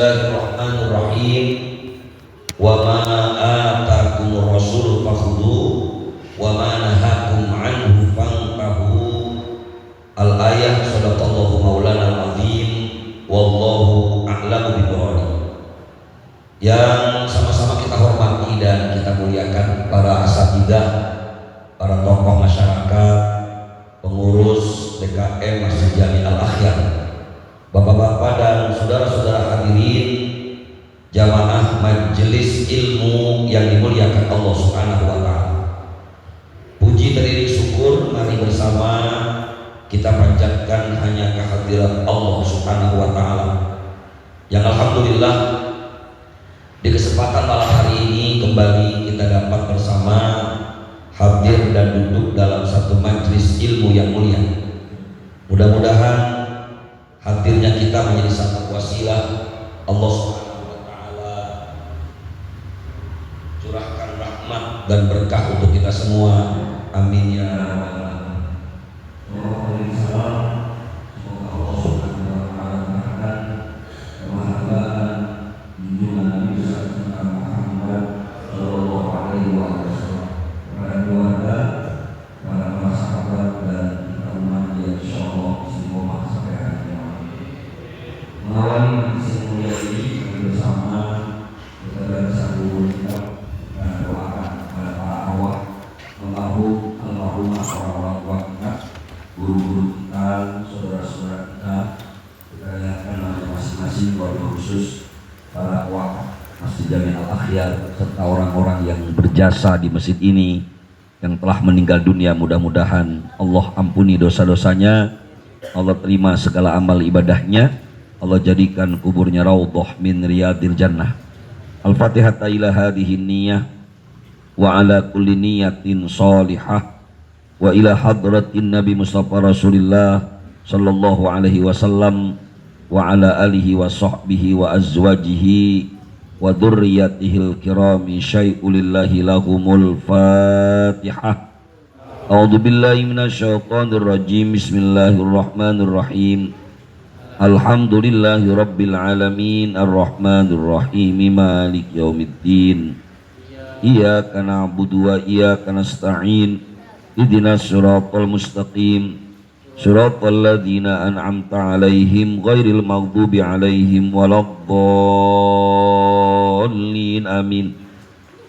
Bismillahirrahmanirrahim. Wa ma atakumur rasul fakhudhu wa ma nahakum anhu fantahu. Al-ayah. Shadaqallahu maulana al-azim. Wallahu a'lamu bishawab. Yang sama-sama kita hormati dan kita muliakan para asatidzah, para tokoh masyarakat, pengurus DKM Masjid Jami Al-Akhyar, bapak-bapak dan saudara-saudara hadirin jamaah majelis ilmu yang dimuliakan Allah Subhanahu wa taala. Puji teriring syukur mari bersama kita panjatkan hanya kehadirat Allah Subhanahu wa taala. Yang alhamdulillah di kesempatan malam hari ini kembali kita dapat bersama hadir dan duduk dalam satu majelis ilmu yang mulia. Mudah-mudahan hadirnya kita menjadi satu wasilah Allah Subhanahu wa taala curahkan rahmat dan berkah untuk kita semua. Amin ya rabbal alamin. Semoga Allah Subhanahu wa taala mengatakan kebahagiaan junjungan Nabi Muhammad sallallahu alaihi wasallam, para keluarga, para sahabat dan umat yang insyaallah istiqomah sampai hari kiamat. Mengawali majelis mulia ini bersama kita bersambung dan doakan kepada para awak, almarhumah orang-orang tua kita, guru-guru kita, saudara-saudara kita, kita lihatkan masing-masing, wabil khusus para awak Masjid Jami Al-Akhyar serta orang-orang yang berjasa di masjid ini yang telah meninggal dunia. Mudah-mudahan Allah ampuni dosa-dosanya, Allah terima segala amal ibadahnya, Allah jadikan kuburnya raudhah min riyadil jannah. Al-Fatihah ila hadhihi niyyah wa ala kulli niyatin salihah wa ila hadratin Nabi Mustafa Rasulillah sallallahu alaihi wasallam wa ala alihi wa sahbihi wa azwajihi wa dzurriyyatihil kirami syai'ulillahi lahumul Fatihah. A'udzu billahi minasyaitonir rajim. Bismillahirrahmanirrahim. Alhamdulillahi rabbil alamin arrahmanir rahim maliki yaumiddin. Iyyaka na'budu wa iyyaka nasta'in. Ihdinas siratal mustaqim. Siratal ladzina an'amta 'alaihim ghairil maghdubi 'alaihim waladdallin. Amin.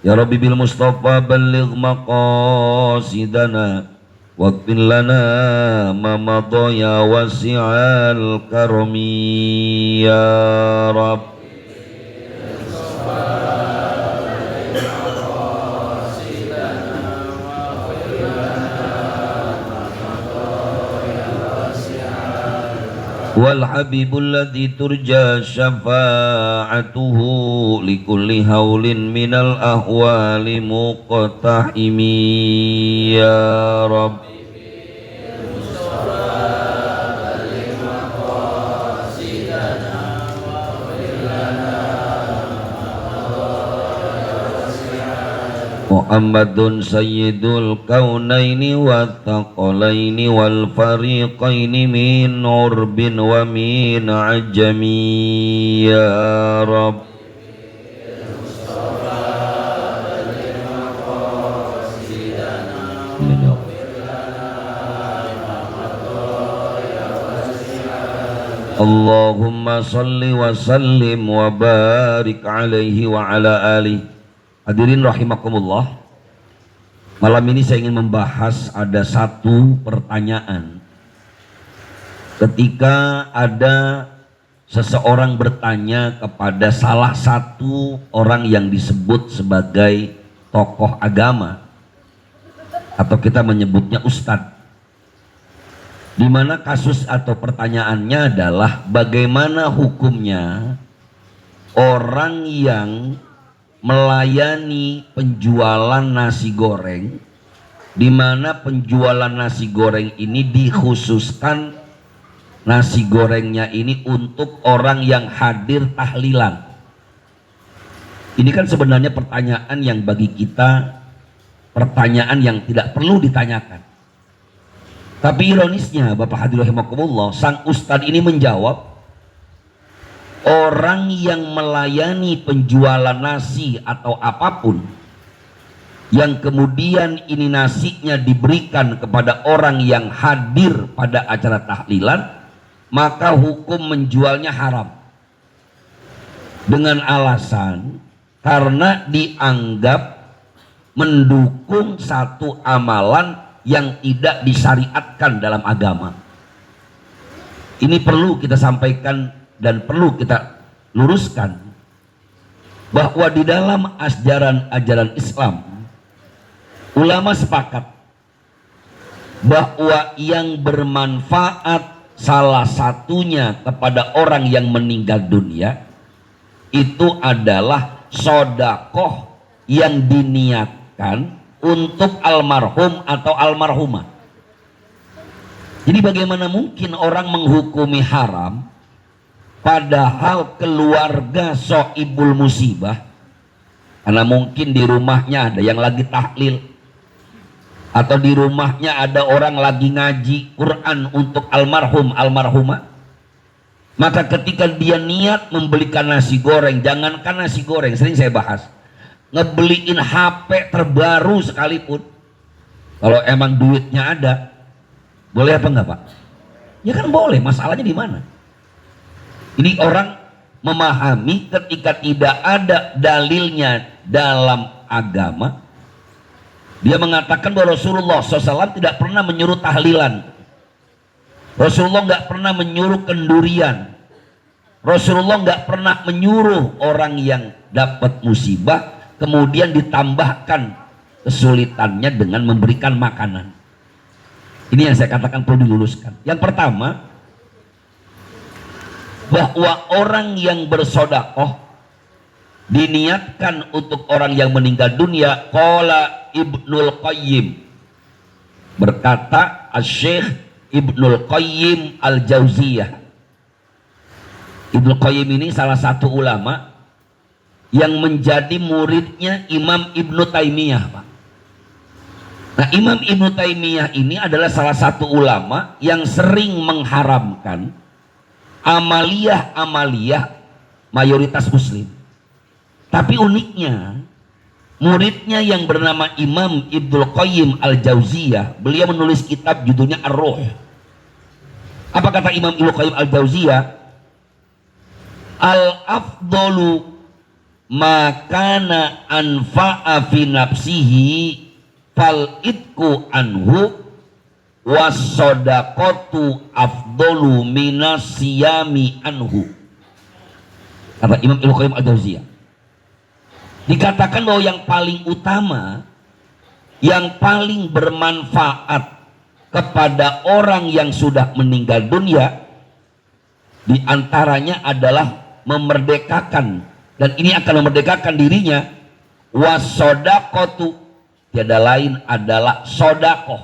Ya Rabbi bil Mustafa balligh maqasidana waqfir lana ma madha ya wasi'al karami ya Rabb. Wal habibul ladzi turja syafa'atuhu likulli haulin minal ahwali muqtahimi ya Rabb. Muhammadun sayyidul kaunaini wa thaqalaini wal fariqaini min urbin wa min ajami ya Rabb. Allahumma salli wa sallim wa barik alaihi wa ala alihi. Hadirin rahimakumullah, malam ini saya ingin membahas ada satu pertanyaan. Ketika ada seseorang bertanya kepada salah satu orang yang disebut sebagai tokoh agama, atau kita menyebutnya ustadz, di mana kasus atau pertanyaannya adalah bagaimana hukumnya orang yang melayani penjualan nasi goreng, di mana penjualan nasi goreng ini dikhususkan nasi gorengnya ini untuk orang yang hadir tahlilan. Ini kan sebenarnya pertanyaan yang bagi kita pertanyaan yang tidak perlu ditanyakan. Tapi ironisnya Bapak hadirin rahimakumullah, sang ustadz ini menjawab, Orang yang melayani penjualan nasi atau apapun, yang kemudian ini nasinya diberikan kepada orang yang hadir pada acara tahlilan, maka hukum menjualnya haram. Dengan alasan karena dianggap mendukung satu amalan yang tidak disyariatkan dalam agama. Ini perlu kita sampaikan dan perlu kita luruskan bahwa di dalam ajaran Islam, ulama sepakat bahwa yang bermanfaat salah satunya kepada orang yang meninggal dunia itu adalah sodakoh yang diniatkan untuk almarhum atau almarhumah. Jadi bagaimana mungkin orang menghukumi haram padahal keluarga sohibul musibah, karena mungkin di rumahnya ada yang lagi tahlil, atau di rumahnya ada orang lagi ngaji Quran untuk almarhum almarhumah, maka ketika dia niat membelikan nasi goreng, jangankan nasi goreng, sering saya bahas, ngebeliin HP terbaru sekalipun, kalau emang duitnya ada, boleh apa enggak Pak? Ya kan boleh, masalahnya di mana? Ini orang memahami ketika tidak ada dalilnya dalam agama, dia mengatakan bahwa Rasulullah SAW tidak pernah menyuruh tahlilan, Rasulullah nggak pernah menyuruh kendurian, Rasulullah nggak pernah menyuruh orang yang dapat musibah kemudian ditambahkan kesulitannya dengan memberikan makanan. Ini yang saya katakan perlu diluruskan. Yang pertama, bahwa orang yang bersodakoh diniatkan untuk orang yang meninggal dunia. Qala Ibnul Qayyim, berkata Asy-Syaikh Ibnul Qayyim Al-Jauziyah. Ibnul Qayyim ini salah satu ulama yang menjadi muridnya Imam Ibnu Taimiyah, Pak. Nah, Imam Ibnu Taimiyah ini adalah salah satu ulama yang sering mengharamkan amaliyah mayoritas muslim. Tapi uniknya, muridnya yang bernama Imam Ibnul Qayyim Al-Jauziyah, beliau menulis kitab judulnya Ar-Ruh. Apa kata Imam Ibnul Qayyim Al-Jauziyah? Al-afdalu makana anfa'a fi nafsihi fal itku anhu wasodaqatu afdolu minas siyami anhu. Kata Imam Ibnu Qayyim Al-Jauziyah, dikatakan bahwa yang paling utama, yang paling bermanfaat kepada orang yang sudah meninggal dunia, diantaranya adalah memerdekakan, dan ini akan memerdekakan dirinya, wasodaqatu, tiada lain adalah sodakoh,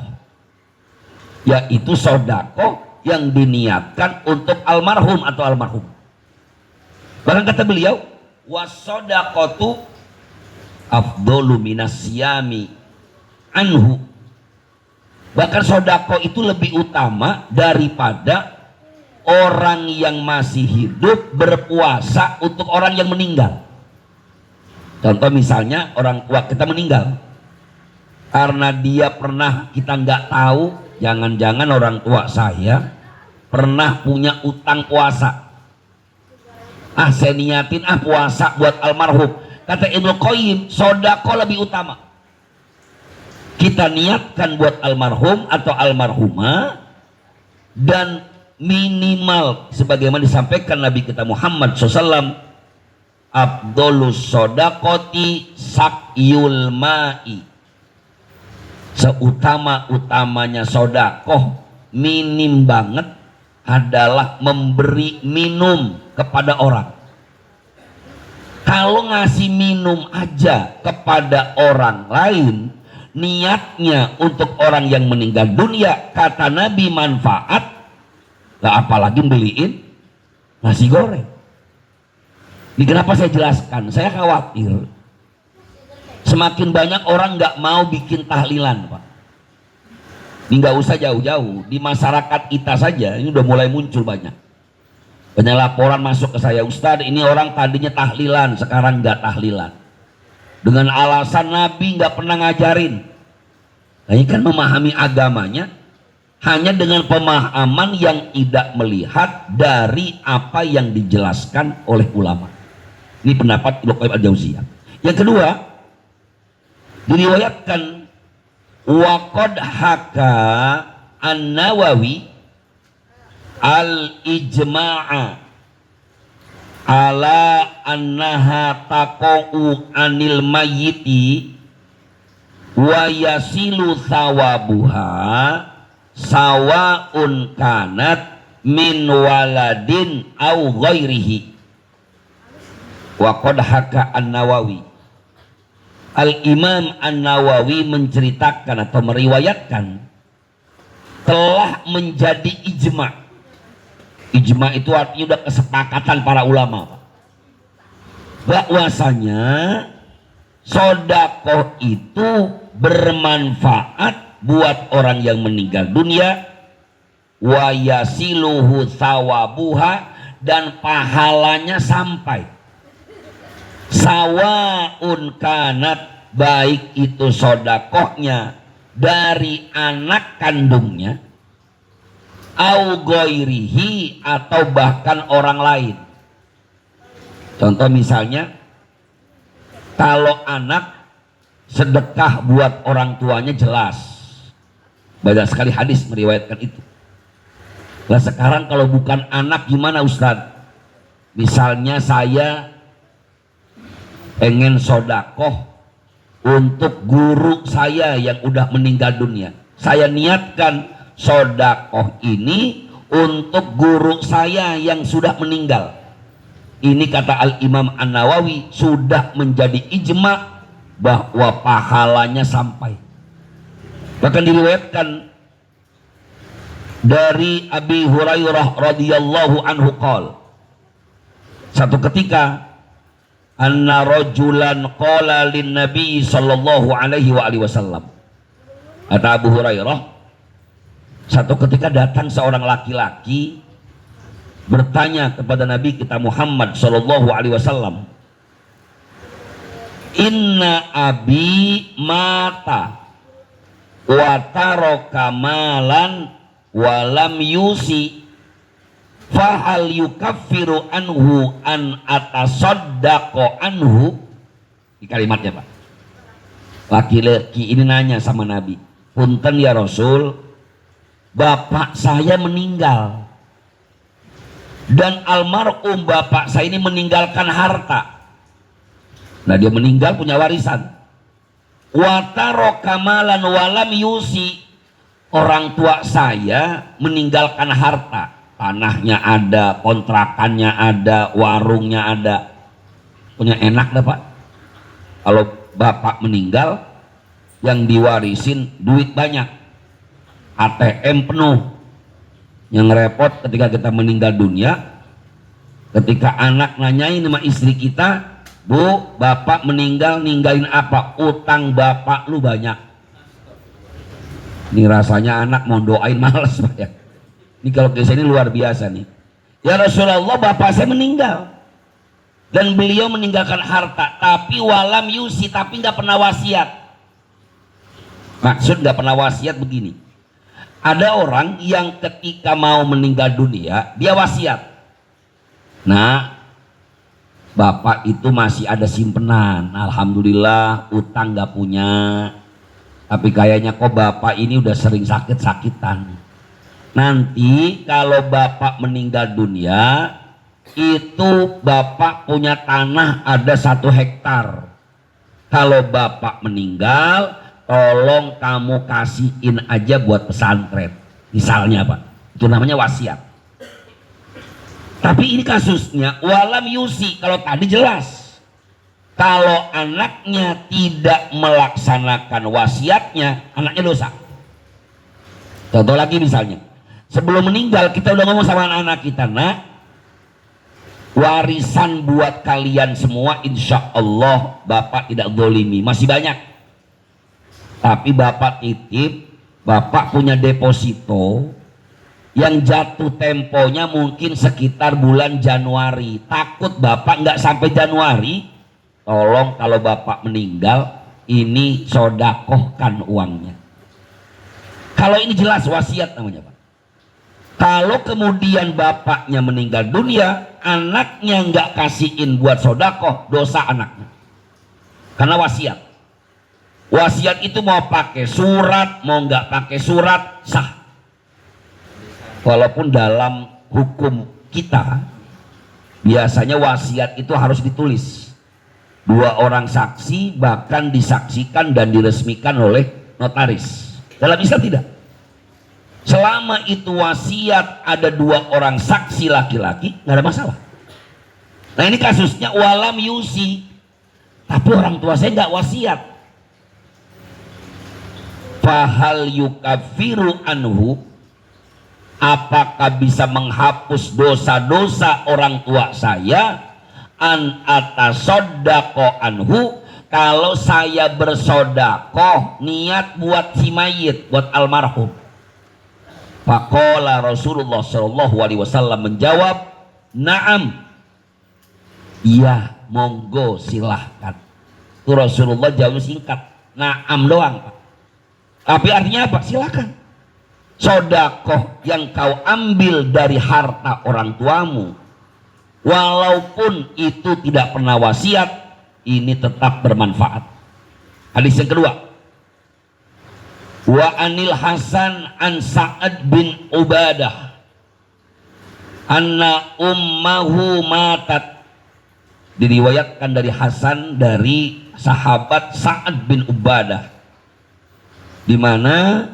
yaitu sodakoh yang diniatkan untuk almarhum atau almarhum. Bahkan kata beliau, wasodaqatu afdolu minas siyami anhu. Bahkan sodakoh itu lebih utama daripada orang yang masih hidup berpuasa untuk orang yang meninggal. Contoh misalnya orang tua kita meninggal, karena dia pernah, kita nggak tahu, jangan-jangan orang tua saya pernah punya utang puasa, saya niatin puasa buat almarhum. Kata Ibnu Qayyim, sodako lebih utama, kita niatkan buat almarhum atau almarhumah, dan minimal sebagaimana disampaikan Nabi kita Muhammad SAW, abdolus sodakoti sakyul ma'i, seutama-utamanya sodakoh, minim banget, adalah memberi minum kepada orang. Kalau ngasih minum aja kepada orang lain, niatnya untuk orang yang meninggal dunia, kata Nabi manfaat, gak apalagi beliin nasi goreng. Ini kenapa saya jelaskan, saya khawatir semakin banyak orang nggak mau bikin tahlilan, Pak. Ini nggak usah jauh-jauh, di masyarakat kita saja ini udah mulai muncul banyak. Banyak laporan masuk ke saya, Ustadz ini orang tadinya tahlilan sekarang nggak tahlilan dengan alasan Nabi nggak pernah ngajarin. Nah, ini kan memahami agamanya hanya dengan pemahaman yang tidak melihat dari apa yang dijelaskan oleh ulama. Ini pendapat Ibnu Qayyim al-Jauziyah. Yang kedua, diriwayatkan waqad haka An-Nawawi al-ijma'a ala annaha taqa'u anil mayyiti wa yasilu thawabuha sawa'un kanat min waladin au ghairihi. Wa qad haka An-Nawawi, Al-Imam An-Nawawi menceritakan atau meriwayatkan telah menjadi ijma. Ijma itu artinya udah kesepakatan para ulama bahwasanya sedekah itu bermanfaat buat orang yang meninggal dunia, wa yasiluhu thawabuha, dan pahalanya sampai. Sawaun kanat, baik itu sedekahnya dari anak kandungnya, au ghairihi, atau bahkan orang lain. Contoh misalnya, kalau anak sedekah buat orang tuanya jelas, banyak sekali hadis meriwayatkan itu. Lah sekarang kalau bukan anak gimana Ustadz? Misalnya saya pengen sodakoh untuk guru saya yang udah meninggal dunia. Saya niatkan sodakoh ini untuk guru saya yang sudah meninggal. Ini kata Al-Imam An-Nawawi sudah menjadi ijma bahwa pahalanya sampai. Bahkan diriwayatkan dari Abi Hurairah radhiyallahu anhu qol, satu ketika anna rajulan qala lin nabi sallallahu alaihi wa alihi wasallam, kata Abu Hurairah, satu ketika datang seorang laki-laki bertanya kepada Nabi kita Muhammad sallallahu alaihi wasallam, inna abi mata wa taraka malan wa lam yusi fahal yukaffiru anhu an atasaddaqo anhu. Di kalimatnya Pak, laki-laki ini nanya sama Nabi, punten ya Rasul, bapak saya meninggal dan almarhum bapak saya ini meninggalkan harta. Nah dia meninggal punya warisan. Wataro kamalan walam yusi, orang tua saya meninggalkan harta, tanahnya ada, kontrakannya ada, warungnya ada, punya enak dah Pak. Kalau bapak meninggal yang diwarisin duit banyak, ATM penuh. Yang repot ketika kita meninggal dunia, ketika anak nanyain sama istri kita, Bu, bapak meninggal ninggalin apa? Utang bapak lu banyak. Ini rasanya anak mau doain males Pak ya. Ini kalau kisah ini luar biasa nih. Ya Rasulullah, bapak saya meninggal dan beliau meninggalkan harta, tapi walam yusi, tapi nggak pernah wasiat. Maksud nggak pernah wasiat begini. Ada orang yang ketika mau meninggal dunia dia wasiat. Nah, bapak itu masih ada simpenan, alhamdulillah, utang nggak punya. Tapi kayaknya kok bapak ini udah sering sakit-sakitan. Nanti kalau bapak meninggal dunia, itu bapak punya tanah ada 1 hektar. Kalau bapak meninggal, tolong kamu kasihin aja buat pesantren, misalnya Pak. Itu namanya wasiat. Tapi ini kasusnya walam yusi. Kalau tadi jelas, kalau anaknya tidak melaksanakan wasiatnya, anaknya dosa. Contoh lagi misalnya, sebelum meninggal kita udah ngomong sama anak-anak kita, nah warisan buat kalian semua insya Allah bapak tidak zolimi, masih banyak. Tapi bapak titip, bapak punya deposito yang jatuh temponya mungkin sekitar bulan Januari. Takut bapak nggak sampai Januari, tolong kalau bapak meninggal ini sodakohkan uangnya. Kalau ini jelas wasiat namanya pak. Kalau kemudian bapaknya meninggal dunia, anaknya nggak kasihin buat sodakoh, dosa anaknya. Karena wasiat. Wasiat itu mau pakai surat, mau nggak pakai surat, sah. Walaupun dalam hukum kita, biasanya wasiat itu harus ditulis. 2 orang saksi, bahkan disaksikan dan diresmikan oleh notaris. Dalam Islam tidak. Selama itu wasiat ada 2 orang saksi laki-laki, nggak ada masalah. Nah ini kasusnya walam yusi, tapi orang tua saya nggak wasiat. Fahal yukafiru anhu, apakah bisa menghapus dosa-dosa orang tua saya? An atasoddaqo anhu, kalau saya bersodakoh niat buat si mayit, buat almarhum. Faqala Rasulullah Shallallahu Alaihi Wasallam menjawab, naam, iya, monggo silahkan. Itu Rasulullah jawab singkat, naam doang pak. Tapi artinya apa? Silakan. Sodakoh yang kau ambil dari harta orang tuamu, walaupun itu tidak pernah wasiat, ini tetap bermanfaat. Hadis yang kedua, wa anil Hasan an Sa'ad bin Ubadah anna ummahu matat. Diriwayatkan dari Hasan dari sahabat Sa'ad bin Ubadah, di mana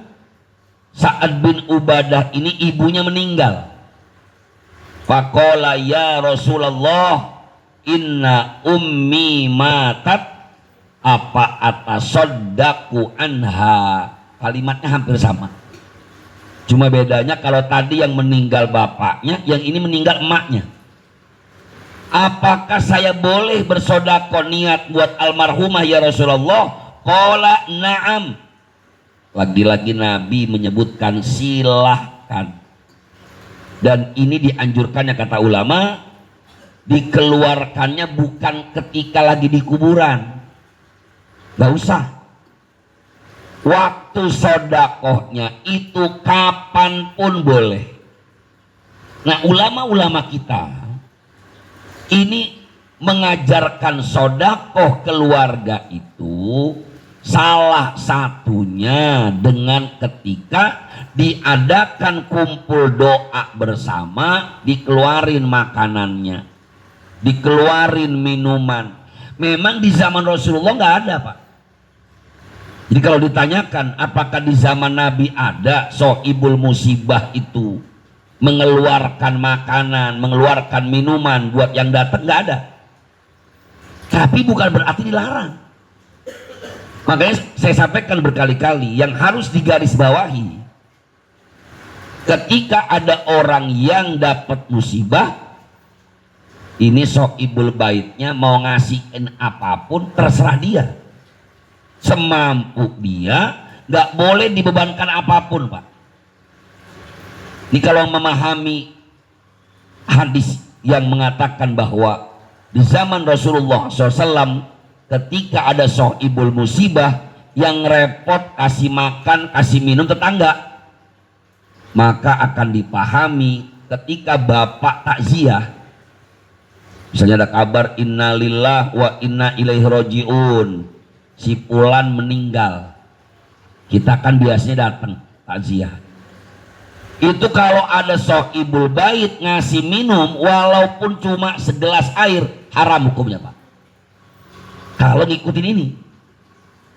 Sa'ad bin Ubadah ini ibunya meninggal. Faqala ya Rasulullah, inna ummi matat, apa atasodaku anha. Kalimatnya hampir sama, cuma bedanya kalau tadi yang meninggal bapaknya, yang ini meninggal emaknya. Apakah saya boleh bersodako niat buat almarhumah ya Rasulullah? Qala na'am. Lagi-lagi Nabi menyebutkan silahkan. Dan ini dianjurkannya kata ulama, dikeluarkannya bukan ketika lagi di kuburan, gak usah. Waktu sodakohnya itu kapanpun boleh. Nah ulama-ulama kita ini mengajarkan sodakoh keluarga itu salah satunya dengan ketika diadakan kumpul doa bersama, dikeluarin makanannya, dikeluarin minuman. Memang di zaman Rasulullah nggak ada pak. Jadi kalau ditanyakan apakah di zaman Nabi ada sohibul musibah itu mengeluarkan makanan, mengeluarkan minuman buat yang datang, nggak ada. Tapi bukan berarti dilarang. Makanya saya sampaikan berkali-kali, yang harus digarisbawahi, ketika ada orang yang dapat musibah, ini sohibul baitnya mau ngasihin apapun terserah dia, semampu dia, nggak boleh dibebankan apapun pak. Ini kalau memahami hadis yang mengatakan bahwa di zaman Rasulullah SAW ketika ada sohibul musibah yang repot kasih makan kasih minum tetangga, maka akan dipahami ketika bapak takziah, misalnya ada kabar innalillah wa inna ilaihi rojiun, si fulan meninggal, kita kan biasanya datang takziah. Itu kalau ada sohibul bait ngasih minum walaupun cuma segelas air, haram hukumnya pak, kalau ngikutin ini.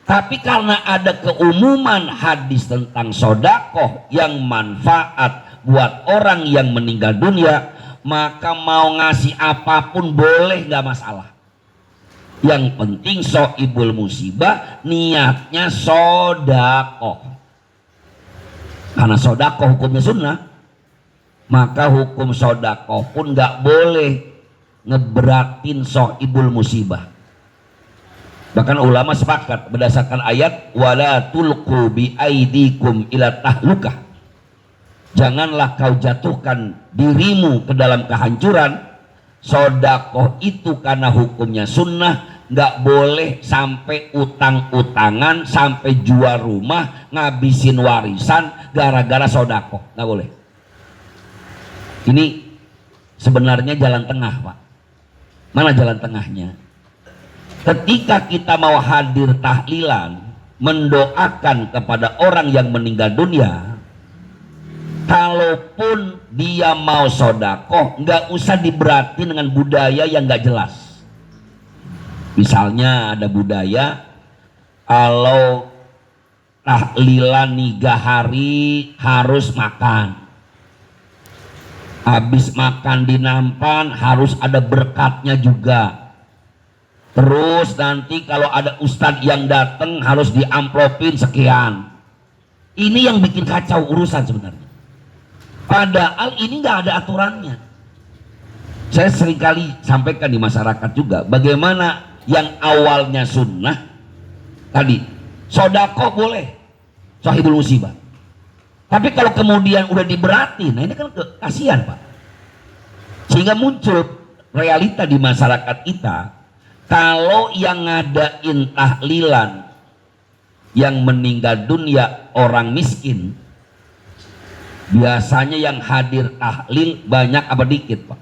Tapi karena ada keumuman hadis tentang sodakoh yang manfaat buat orang yang meninggal dunia, maka mau ngasih apapun boleh, nggak masalah. Yang penting sohibul musibah niatnya sodakoh. Karena sodakoh hukumnya sunnah, maka hukum sodakoh pun nggak boleh ngeberatin sohibul musibah. Bahkan ulama sepakat berdasarkan ayat wala tulqu bi aidikum ila tahlukah, Janganlah kau jatuhkan dirimu ke dalam kehancuran. Sodakoh itu karena hukumnya sunnah, nggak boleh sampai utang-utangan, sampai jual rumah, ngabisin warisan gara-gara sodakoh, nggak boleh. Ini sebenarnya jalan tengah, Pak. Mana jalan tengahnya? Ketika kita mau hadir tahlilan, mendoakan kepada orang yang meninggal dunia, kalaupun dia mau sodakoh, nggak usah diberatin dengan budaya yang nggak jelas. Misalnya ada budaya kalau tahlilan 3 hari harus makan, habis makan di nampan harus ada berkatnya juga. Terus nanti kalau ada ustadz yang datang harus diamplopin sekian. Ini yang bikin kacau urusan sebenarnya. Padahal ini nggak ada aturannya. Saya seringkali sampaikan di masyarakat juga, bagaimana yang awalnya sunnah tadi, sodako boleh, sahibul musibah. Tapi kalau kemudian udah diberatin, nah ini kan kasihan, Pak. Sehingga muncul realita di masyarakat kita, kalau yang ngadain tahlilan yang meninggal dunia orang miskin, biasanya yang hadir tahlil banyak apa dikit, Pak?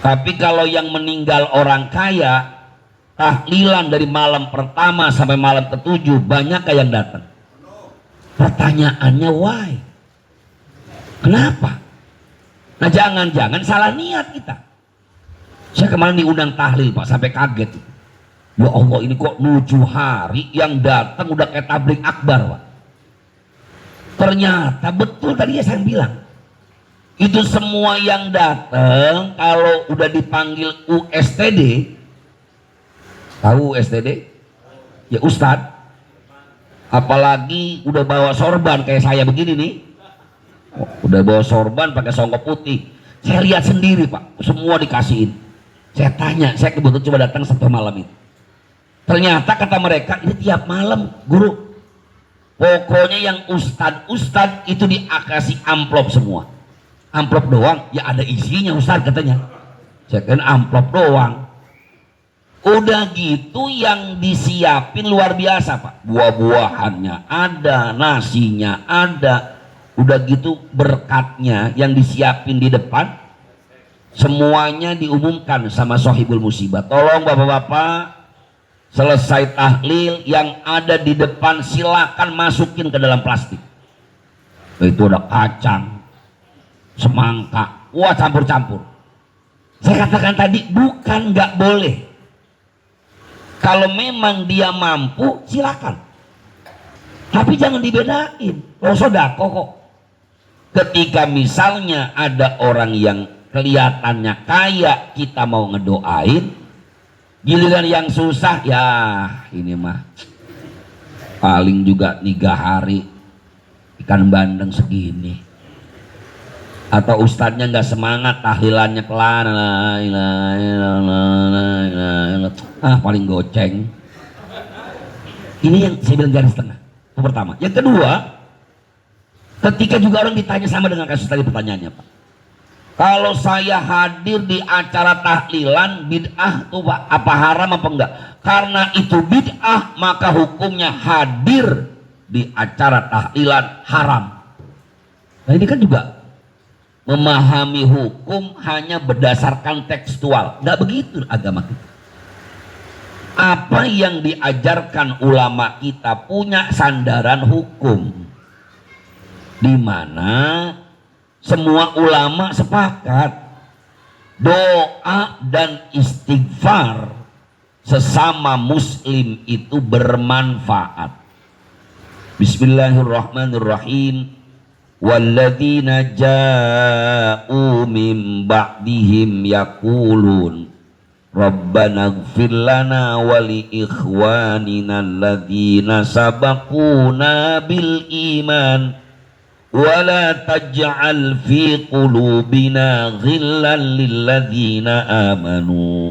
Tapi kalau yang meninggal orang kaya, tahlilan dari malam pertama sampai malam ke-7 banyak yang datang. Pertanyaannya why? Kenapa? Nah jangan-jangan salah niat kita. Saya kemarin diundang tahlil, Pak, sampai kaget. Ya Allah, ini kok 7 hari yang datang udah kayak tablik akbar, Pak. Ternyata betul tadi saya bilang, itu semua yang datang kalau udah dipanggil USTD, tahu USTD? Ya Ustadz. Apalagi udah bawa sorban kayak saya begini nih, udah bawa sorban pakai songkok putih. Saya lihat sendiri, Pak, semua dikasihin. Saya tanya, saya kebetulan coba datang satu malam itu. Ternyata kata mereka ini tiap malam, guru. Pokoknya yang ustad itu dikasih amplop semua. Amplop doang, ya ada isinya ustad katanya. Saya kan amplop doang. Udah gitu yang disiapin luar biasa, Pak. Buah-buahannya ada, nasinya ada. Udah gitu berkatnya yang disiapin di depan. Semuanya diumumkan sama sahibul musibah. Tolong bapak-bapak, selesai tahlil yang ada di depan silakan masukin ke dalam plastik. Itu ada kacang, semangka, wah campur-campur. Saya katakan tadi bukan nggak boleh. Kalau memang dia mampu silakan. Tapi jangan dibedain. Oh sodako kok. Ketika misalnya ada orang yang kelihatannya kaya, kita mau ngedoain, giliran yang susah, ya ini mah paling juga 3 hari ikan bandeng segini. Atau ustadznya nggak semangat, tahlilannya pelan, paling goceng. Ini yang saya bilang garis tengah. Yang pertama. Yang kedua, ketika juga orang ditanya sama dengan kasus tadi pertanyaannya, Pak. Kalau saya hadir di acara tahlilan bid'ah tuh Pak, apa haram apa enggak? Karena itu bid'ah maka hukumnya hadir di acara tahlilan haram. Nah ini kan juga memahami hukum hanya berdasarkan tekstual. Enggak begitu agama kita. Apa yang diajarkan ulama kita punya sandaran hukum, di mana semua ulama sepakat doa dan istighfar sesama muslim itu bermanfaat. Bismillahirrahmanirrahim. Walladzina ja'u min ba'dihim yaqulun Rabbana ighfir lana wa li ikhwanina alladzina sabaquna bil iman ولا تجعل في قلوبنا غلا للذين آمنوا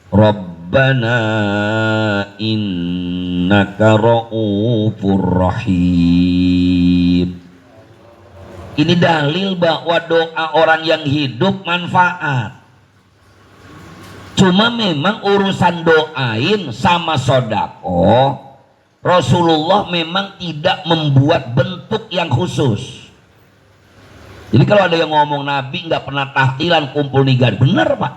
ربنا إنك رؤوف رحيم. Ini dalil bahwa doa orang yang hidup manfaat. Cuma memang urusan doain sama sodako, Rasulullah memang tidak membuat bentuk yang khusus. Jadi kalau ada yang ngomong Nabi nggak pernah tahlilan kumpul nigar, benar Pak.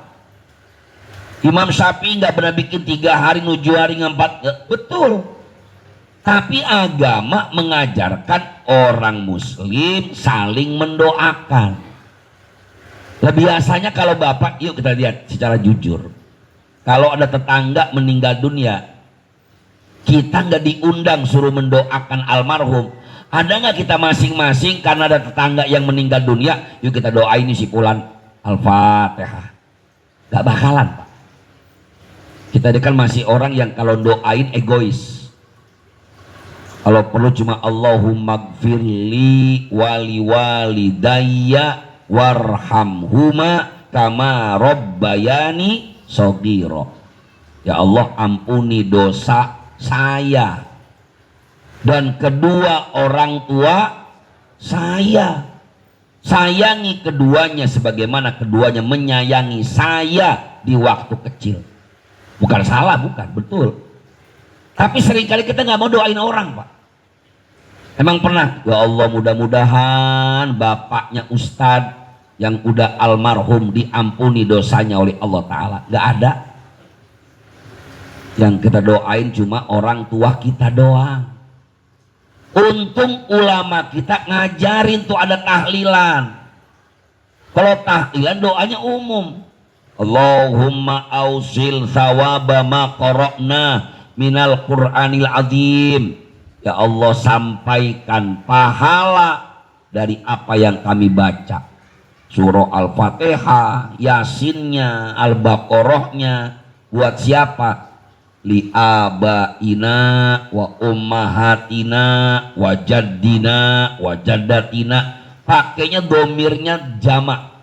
Imam Syafi'i nggak pernah bikin 3 hari, 7 hari, 4, betul. Tapi agama mengajarkan orang muslim saling mendoakan. Nah, biasanya kalau bapak, yuk kita lihat secara jujur. Kalau ada tetangga meninggal dunia, kita nggak diundang suruh mendoakan almarhum. Ada nggak kita masing-masing karena ada tetangga yang meninggal dunia, yuk kita doain si fulan Al-Fatihah. Gak bakalan Pak. Kita ini kan masih orang yang kalau doain egois. Kalau perlu cuma Allahumma gfirli wali walidayya warhamhuma kama rabbayani shogiro. Ya Allah, ampuni dosa saya dan kedua orang tua saya. Sayangi keduanya sebagaimana keduanya menyayangi saya di waktu kecil. Bukan salah, bukan, betul. Tapi seringkali kita nggak mau doain orang Pak. Emang pernah? Ya Allah, mudah-mudahan bapaknya Ustadz yang udah almarhum diampuni dosanya oleh Allah Ta'ala. Nggak ada. Yang kita doain cuma orang tua kita doang. Untung ulama kita ngajarin tuh ada tahlilan. Kalau tahlilan doanya umum. Allahumma ausil thawaba ma qara'na minal Qur'anil azim. Ya Allah, sampaikan pahala dari apa yang kami baca. Surah Al-Fatihah, Yasinnya, Al-Baqarahnya. Buat siapa? Li abaina wa ummahatina wa jaddina wa jaddatina. Pakainya domirnya jamak.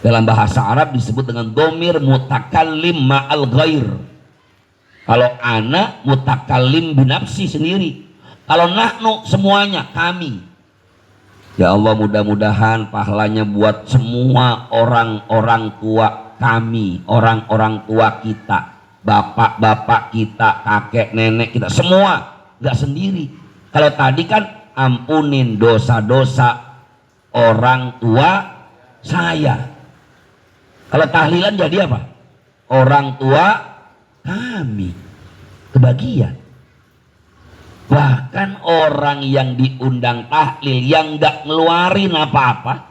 Dalam bahasa Arab disebut dengan domir mutakallim ma'al ghair. Kalau anak mutakallim binafsi sendiri. Kalau nahnu semuanya kami. Ya Allah, mudah-mudahan pahalanya buat semua orang-orang tua kami, orang-orang tua kita, bapak-bapak kita, kakek nenek kita, semua, nggak sendiri. Kalau tadi kan ampunin dosa-dosa orang tua saya. Kalau tahlilan jadi apa? Orang tua kami kebagian. Bahkan orang yang diundang tahlil yang nggak ngeluarin apa-apa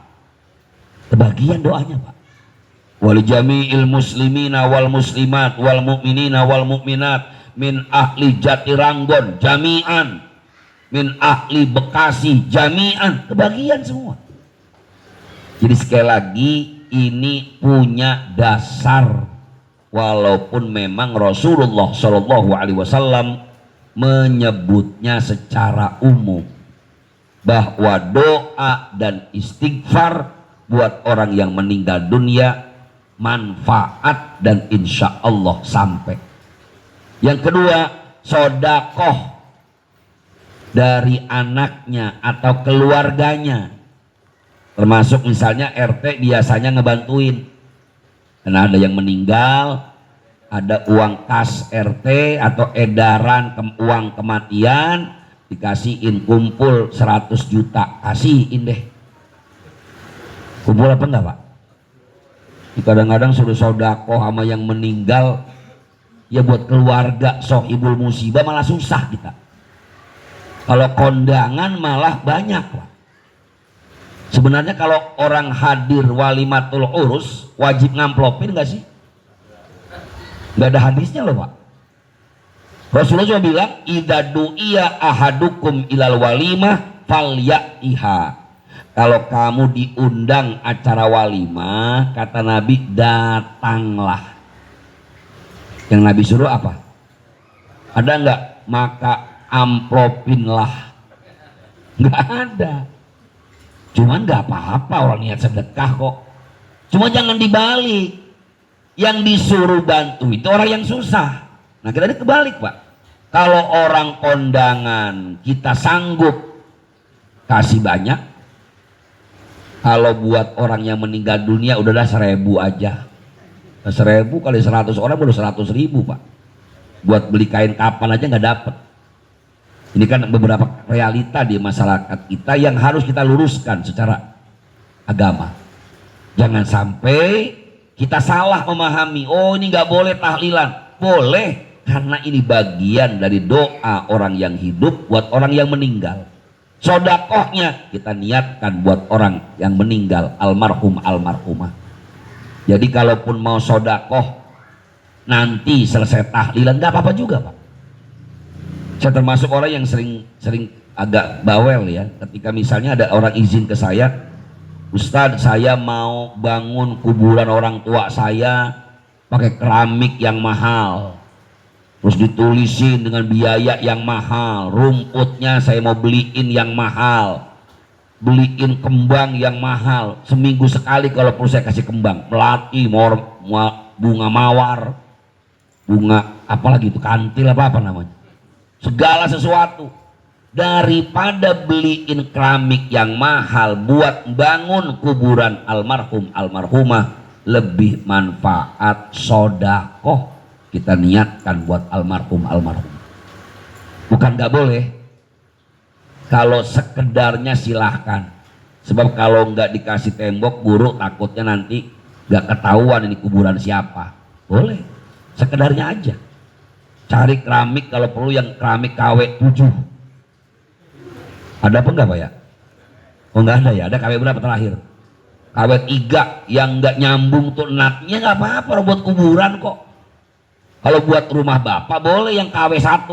kebagian doanya Pak. Wal jami'il muslimina wal muslimat wal mu'minina wal mu'minat min ahli Jatiranggon jami'an, min ahli Bekasi jami'an, kebagian semua. Jadi sekali lagi ini punya dasar. Walaupun memang Rasulullah Shallallahu Alaihi Wasallam menyebutnya secara umum bahwa doa dan istighfar buat orang yang meninggal dunia manfaat dan insya Allah sampai. Yang kedua, sodakoh dari anaknya atau keluarganya, termasuk misalnya RT biasanya ngebantuin. Karena ada yang meninggal, ada uang kas RT atau edaran uang kematian, dikasihin kumpul 100 juta, kasihin deh. Kumpul apa enggak Pak? Kadang-kadang suruh sodako sama yang meninggal, ya buat keluarga sohibul musibah malah susah kita. Kalau kondangan malah banyak Pak. Sebenarnya kalau orang hadir walimatul urus wajib ngamplopin gak sih? Gak ada hadisnya loh Pak. Rasulullah cuma bilang idza du'iya ahadukum ilal walimah falyaiha. Kalau kamu diundang acara walimah, kata Nabi, datanglah. Yang Nabi suruh apa? Ada nggak? Maka amplopinlah. Nggak ada. Cuman nggak apa-apa orang niat sedekah kok. Cuma jangan dibalik. Yang disuruh bantu itu orang yang susah. Nah kita ini kebalik Pak. Kalau orang kondangan kita sanggup kasih banyak, Kalau buat orang yang meninggal dunia udahlah 1.000 aja. 1.000 kali 100 orang udah 100.000 Pak. Buat beli kain kapan aja nggak dapet. Ini kan beberapa realita di masyarakat kita yang harus kita luruskan secara agama. Jangan sampai kita salah memahami, oh ini nggak boleh tahlilan. Boleh, karena ini bagian dari doa orang yang hidup buat orang yang meninggal. Sodakohnya kita niatkan buat orang yang meninggal, almarhum almarhumah. Jadi kalaupun mau sodakoh nanti selesai tahlilan nggak apa-apa juga Pak. Saya termasuk orang yang sering agak bawel ya, ketika misalnya ada orang izin ke saya, Ustadz saya mau bangun kuburan orang tua saya pakai keramik yang mahal, terus ditulisin dengan biaya yang mahal, rumputnya saya mau beliin yang mahal, beliin kembang yang mahal, seminggu sekali kalau perlu saya kasih kembang, melati, bunga mawar, bunga apalagi itu, kantil apa namanya, segala sesuatu. Daripada beliin keramik yang mahal buat bangun kuburan almarhum almarhumah, lebih manfaat sodakoh kita niatkan buat almarhum almarhumah. Bukan nggak boleh, kalau sekedarnya silahkan, sebab kalau nggak dikasih tembok buruk takutnya nanti nggak ketahuan ini kuburan siapa. Boleh sekedarnya aja, cari keramik kalau perlu yang keramik KW 7. Ada apa enggak Pak ya? Oh enggak ada ya, ada KW berapa terakhir? KW 3 yang enggak nyambung tuh natnya nggak apa-apa buat kuburan kok. Kalau buat rumah bapak boleh yang KW 1.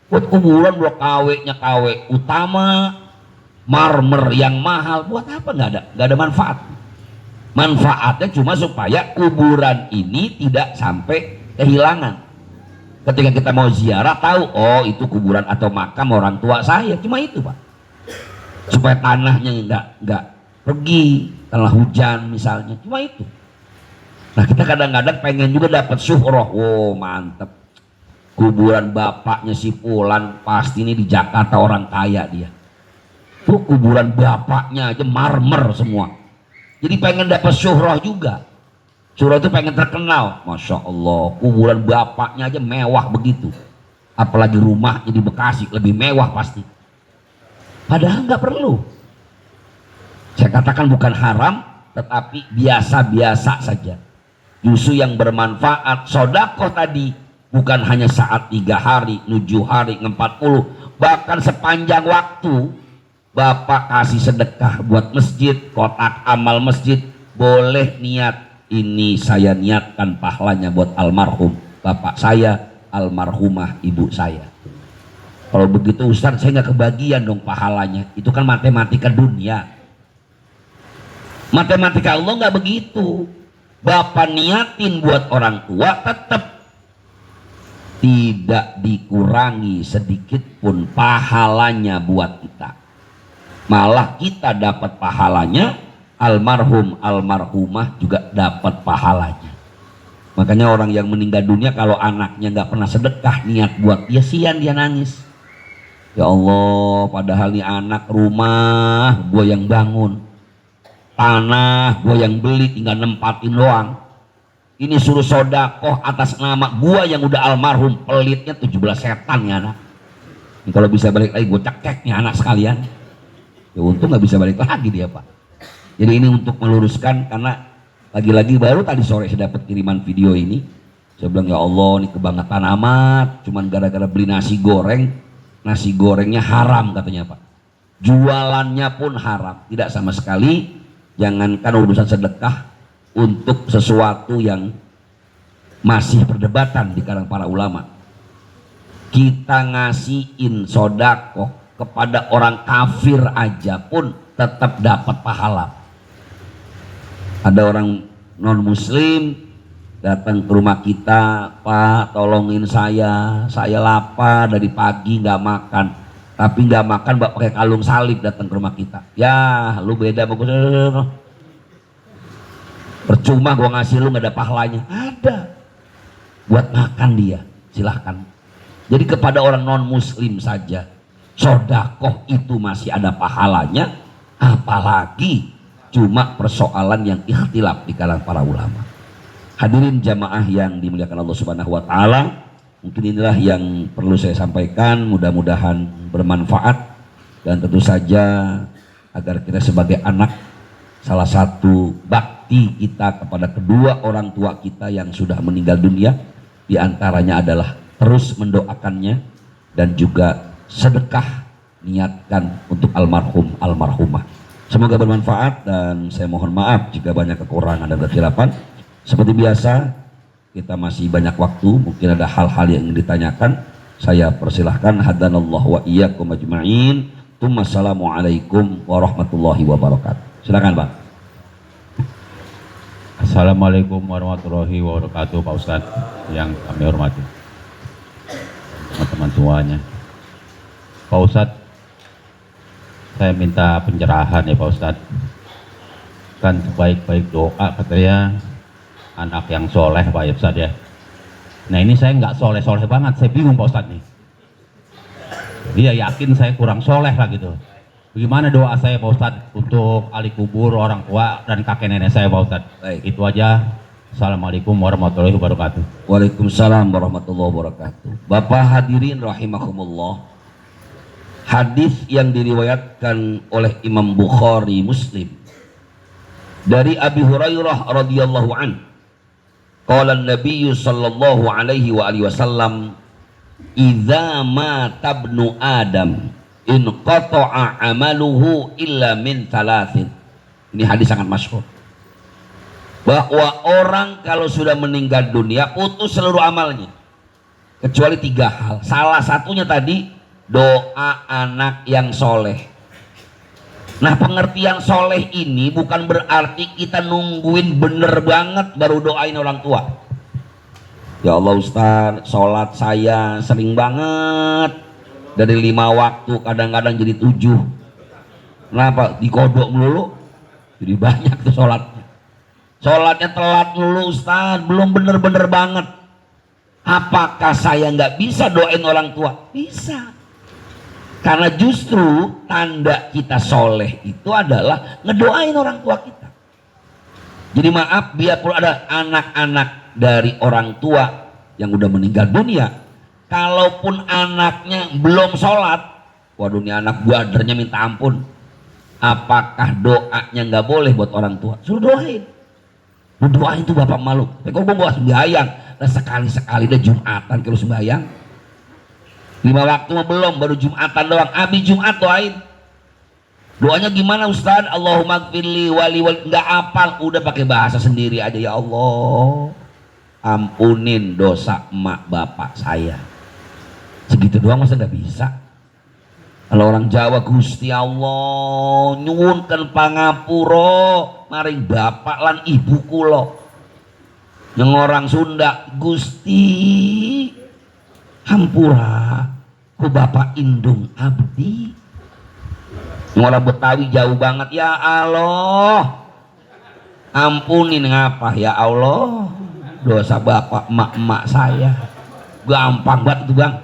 Buat kuburan blok KW-nya KW utama, marmer yang mahal, buat apa? Nggak ada manfaat. Manfaatnya cuma supaya kuburan ini tidak sampai kehilangan. Ketika kita mau ziarah tahu, oh itu kuburan atau makam orang tua saya, cuma itu Pak. Supaya tanahnya nggak pergi, tanah hujan misalnya, cuma itu. Nah kita kadang-kadang pengen juga dapat syuhroh, wow mantep. Kuburan bapaknya si Fulan pasti ini di Jakarta orang kaya dia. Tuh kuburan bapaknya aja marmer semua. Jadi pengen dapat syuhroh juga. Syuhroh itu pengen terkenal, masya Allah. Kuburan bapaknya aja mewah begitu. Apalagi rumahnya di Bekasi lebih mewah pasti. Padahal nggak perlu. Saya katakan bukan haram, tetapi biasa-biasa saja. Justru yang bermanfaat sodakoh tadi bukan hanya saat 3 hari, 7 hari, 40, bahkan sepanjang waktu. Bapak kasih sedekah buat masjid, kotak amal masjid, boleh niat. Ini saya niatkan pahalanya buat almarhum bapak saya, almarhumah ibu saya. Kalau begitu Ustaz saya nggak kebagian dong pahalanya. Itu kan matematika dunia. Matematika Allah nggak begitu. Bapak niatin buat orang tua tetap tidak dikurangi sedikit pun pahalanya buat kita. Malah kita dapat pahalanya, almarhum almarhumah juga dapat pahalanya. Makanya orang yang meninggal dunia kalau anaknya nggak pernah sedekah niat buat dia, sian dia nangis. Ya Allah, padahal nih anak rumah gue yang bangun, tanah gue yang beli, tinggal nempatin doang. Ini suruh sodakoh atas nama gue yang udah almarhum, pelitnya 17 setan ya anak. Ini kalau bisa balik lagi gue cekek nih anak sekalian. Ya untung nggak bisa balik lagi dia Pak. Jadi ini untuk meluruskan, karena lagi-lagi baru tadi sore saya dapat kiriman video ini. Saya bilang ya Allah ini kebangetan amat, cuman gara-gara beli nasi goreng, nasi gorengnya haram katanya Pak. Jualannya pun haram, tidak sama sekali. Jangankan urusan sedekah, untuk sesuatu yang masih perdebatan di kalangan para ulama. Kita ngasihin sodakoh kepada orang kafir aja pun tetap dapat pahala. Ada orang non muslim datang ke rumah kita, Pak tolongin saya lapar dari pagi nggak makan, tapi nggak makan Pak pakai kalung salib datang ke rumah kita. Ya lu beda bagus, percuma gua ngasih lu nggak ada pahalanya. Ada buat makan dia, silahkan. Jadi kepada orang non muslim saja sodakoh itu masih ada pahalanya, apalagi cuma persoalan yang ikhtilaf di kalangan para ulama. Hadirin jamaah yang dimuliakan Allah Subhanahu wa taala, mungkin inilah yang perlu saya sampaikan, mudah-mudahan bermanfaat dan tentu saja agar kita sebagai anak, salah satu bakti kita kepada kedua orang tua kita yang sudah meninggal dunia diantaranya adalah terus mendoakannya dan juga sedekah niatkan untuk almarhum almarhumah. Semoga bermanfaat dan saya mohon maaf jika banyak kekurangan dan kekhilafan. Seperti biasa kita masih banyak waktu, mungkin ada hal-hal yang ingin ditanyakan. Saya persilahkan. Hadanallahu wa iyyakum ajma'in. Assalamualaikum warahmatullahi wabarakatuh. Silakan Pak. Assalamualaikum warahmatullahi wabarakatuh, Pak Ustadz yang kami hormati, teman-teman semuanya. Pak Ustadz, saya minta pencerahan ya Pak Ustadz. Kan sebaik-baik doa katanya anak yang soleh Pak ya Ustadz ya. Nah ini saya nggak soleh-soleh banget, saya bingung Pak Ustadz nih. Dia yakin saya kurang soleh lah gitu. Bagaimana doa saya Pak Ustadz untuk ahli kubur orang tua dan kakek nenek saya Pak Ustadz? Baik. Itu aja. Assalamualaikum warahmatullahi wabarakatuh. Waalaikumsalam warahmatullahi wabarakatuh. Bapak hadirin rahimakumullah. Hadis yang diriwayatkan oleh Imam Bukhari Muslim dari Abi Hurairah radhiyallahu an. Qala an-nabiy sallallahu alaihi wa alihi wasallam, "Idza mata ibnu Adam in qata'a amaluhu illa min thalathin." Ini hadis sangat masyhur. Bahwa orang kalau sudah meninggal dunia putus seluruh amalnya kecuali 3 hal. Salah satunya tadi doa anak yang soleh. Nah pengertian soleh ini bukan berarti kita nungguin bener banget baru doain orang tua. Ya Allah Ustaz, sholat saya sering banget dari 5 waktu kadang-kadang jadi 7. Kenapa? Dikodok melulu jadi banyak tuh sholatnya. Sholatnya telat melulu Ustaz, belum bener-bener banget. Apakah saya nggak bisa doain orang tua? Bisa. Karena justru tanda kita soleh itu adalah ngedoain orang tua kita. Jadi maaf, biarpun ada anak-anak dari orang tua yang udah meninggal dunia, kalaupun anaknya belum sholat, waduh ini anak buadernya minta ampun. Apakah doanya nggak boleh buat orang tua? Suruh doain. Lu doain tuh bapak malu. Kok gue bawa sembahyang? Nah, sekali-sekali deh Jumatan kalau sembahyang. 5 waktu mah belum, baru Jumatan doang. Habis Jumat doain. Doanya gimana Ustaz? Allahumma gfirli wali nggak apal, udah pakai bahasa sendiri aja. Ya Allah, ampunin dosa emak bapak saya. Segitu doang masa nggak bisa? Kalau orang Jawa, Gusti Allah nyuwunkeun pangapura maring bapak lan ibu kula. Yang orang Sunda, Gusti hampura ku bapak indung abdi. Yang orang Betawi jauh banget, ya Allah ampunin ngapa ya Allah dosa bapak emak-emak saya. Gampang banget itu Bang.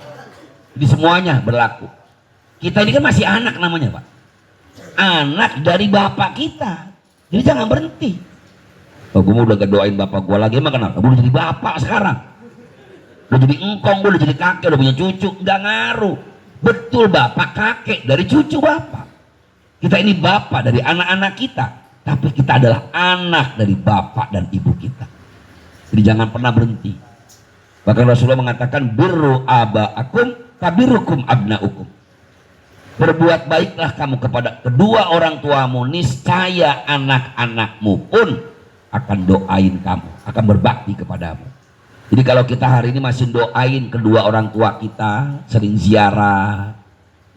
Jadi semuanya berlaku. Kita ini kan masih anak namanya Pak, anak dari bapak kita, jadi jangan berhenti. Oh, gue udah gak doain bapak gue lagi, emang kenapa? Gue udah jadi bapak sekarang, udah jadi engkong, gue udah jadi kakek, udah punya cucu, nggak ngaruh. Betul bapak kakek dari cucu bapak. Kita ini bapak dari anak-anak kita, tapi kita adalah anak dari bapak dan ibu kita. Jadi jangan pernah berhenti. Bahkan Rasulullah mengatakan birru aba'akum kabirukum abna'ukum. Berbuat baiklah kamu kepada kedua orang tuamu, niscaya anak-anakmu pun akan doain kamu, akan berbakti kepadamu. Jadi kalau kita hari ini masih doain kedua orang tua kita, sering ziarah,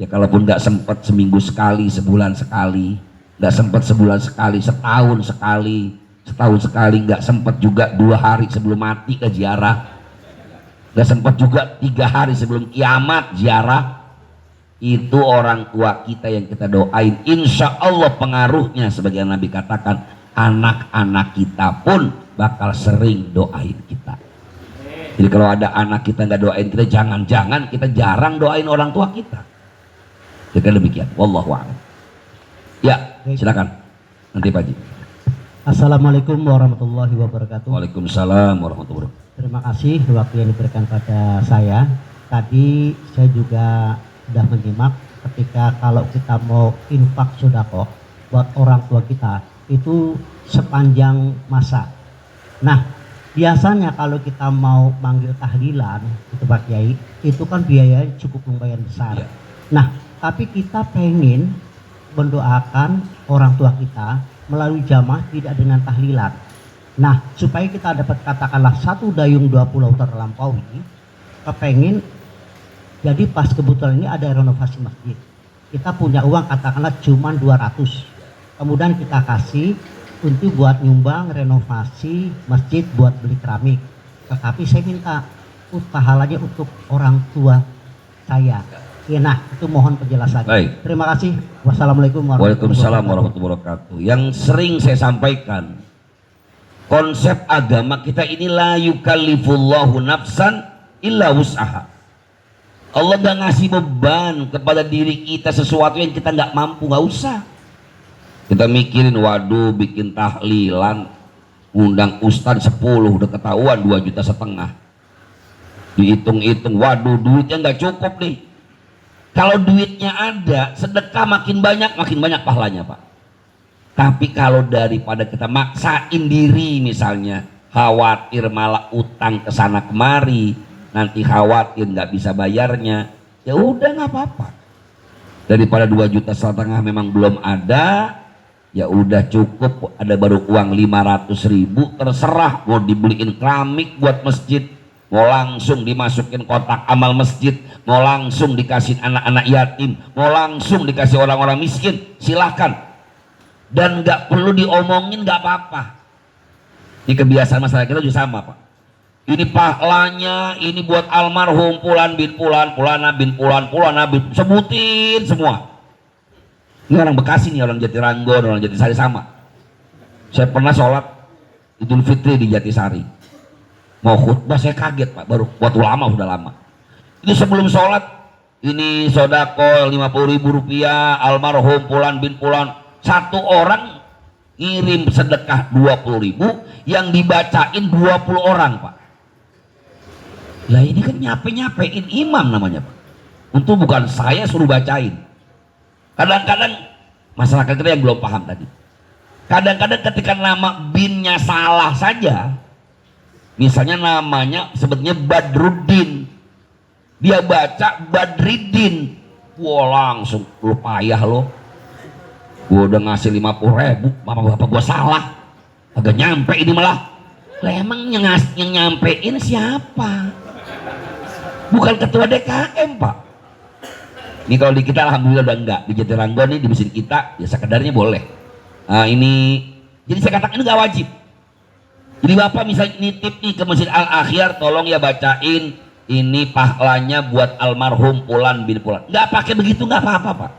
ya kalaupun nggak sempat seminggu sekali, sebulan sekali, nggak sempat sebulan sekali, setahun sekali, nggak sempat juga 2 hari sebelum mati ke ziarah, nggak sempat juga 3 hari sebelum kiamat ziarah. Itu orang tua kita yang kita doain, insya Allah pengaruhnya sebagai Nabi katakan, anak-anak kita pun bakal sering doain kita. Jadi kalau ada anak kita nggak doain kita, jangan-jangan kita jarang doain orang tua kita. Jadi demikian, wallahu a'lam. Ya silakan. Nanti Pak Haji. Assalamualaikum warahmatullahi wabarakatuh. Waalaikumsalam warahmatullahi wabarakatuh. Terima kasih waktu yang diberikan pada saya. Tadi saya juga sudah menyimak ketika kalau kita mau infak sodako buat orang tua kita itu sepanjang masa. Nah, biasanya kalau kita mau manggil tahlilan itu Pak Kiai, itu kan biayanya cukup lumayan besar. Iya. Nah, tapi kita pengen mendoakan orang tua kita melalui jamaah tidak dengan tahlilan. Nah, supaya kita dapat katakanlah satu dayung 2 pulau terlampaui, kepengen jadi pas kebetulan ini ada renovasi masjid. Kita punya uang katakanlah cuma 200. Kemudian kita kasih untuk buat nyumbang renovasi masjid buat beli keramik. Tetapi saya minta pahalanya untuk orang tua saya. Ya, nah, itu mohon penjelasannya. Baik. Terima kasih. Wassalamualaikum Waalaikumsalam warahmatullahi wabarakatuh. Yang sering saya sampaikan, konsep agama kita ini la yukallifullahu nafsan illa wus'aha. Allah gak ngasih beban kepada diri kita sesuatu yang kita nggak mampu, nggak usah. Kita mikirin, waduh bikin tahlilan, undang ustadz 10 udah ketahuan 2,5 juta. Dihitung-hitung, waduh duitnya nggak cukup nih. Kalau duitnya ada, sedekah makin banyak pahalanya Pak. Tapi kalau daripada kita maksain diri misalnya, khawatir malah utang ke sana kemari, nanti khawatir nggak bisa bayarnya, ya udah nggak apa-apa. Daripada 2,5 juta memang belum ada, ya udah cukup, ada baru uang 500.000, terserah mau dibeliin keramik buat masjid, mau langsung dimasukin kotak amal masjid, mau langsung dikasih anak-anak yatim, mau langsung dikasih orang-orang miskin, silahkan. Dan nggak perlu diomongin, nggak apa-apa. Ini kebiasaan masyarakat kita juga sama Pak. Ini pahalanya, ini buat almarhum Pulan bin Pulan, Pulana bin Pulan, Pulana bin, sebutin semua. Ini orang Bekasi nih, orang Jatiranggon, orang Jatisari sama. Saya pernah sholat Idul Fitri di Jatisari. Mau khutbah saya kaget Pak, baru waktu lama, udah lama. Itu sebelum sholat, ini sodako 50.000 rupiah, almarhum Pulan bin Pulan. Satu orang ngirim sedekah 20.000, yang dibacain 20 orang Pak. Lah ini kan nyape-nyapein imam namanya Pak. Untuk bukan saya suruh bacain. Kadang-kadang masyarakat kita yang belum paham tadi. Kadang-kadang ketika nama binnya salah saja, misalnya namanya sebetulnya Badruddin, dia baca Badriddin, wah langsung lu payah lo, gua udah ngasih 50.000, bapak gua salah, agak nyampe ini malah. Lah emang yang nyampein siapa? Bukan ketua DKM Pak. Ini kalau di kita alhamdulillah udah enggak, di Jatiranggon nih di mesin kita ya sekedarnya boleh. Nah ini, jadi saya katakan ini nggak wajib. Jadi bapak misalnya nitip nih ke Masjid Al Akhyar, tolong ya bacain ini pahalanya buat almarhum Pulan bin Pulan. Nggak pakai begitu, nggak apa-apa Pak.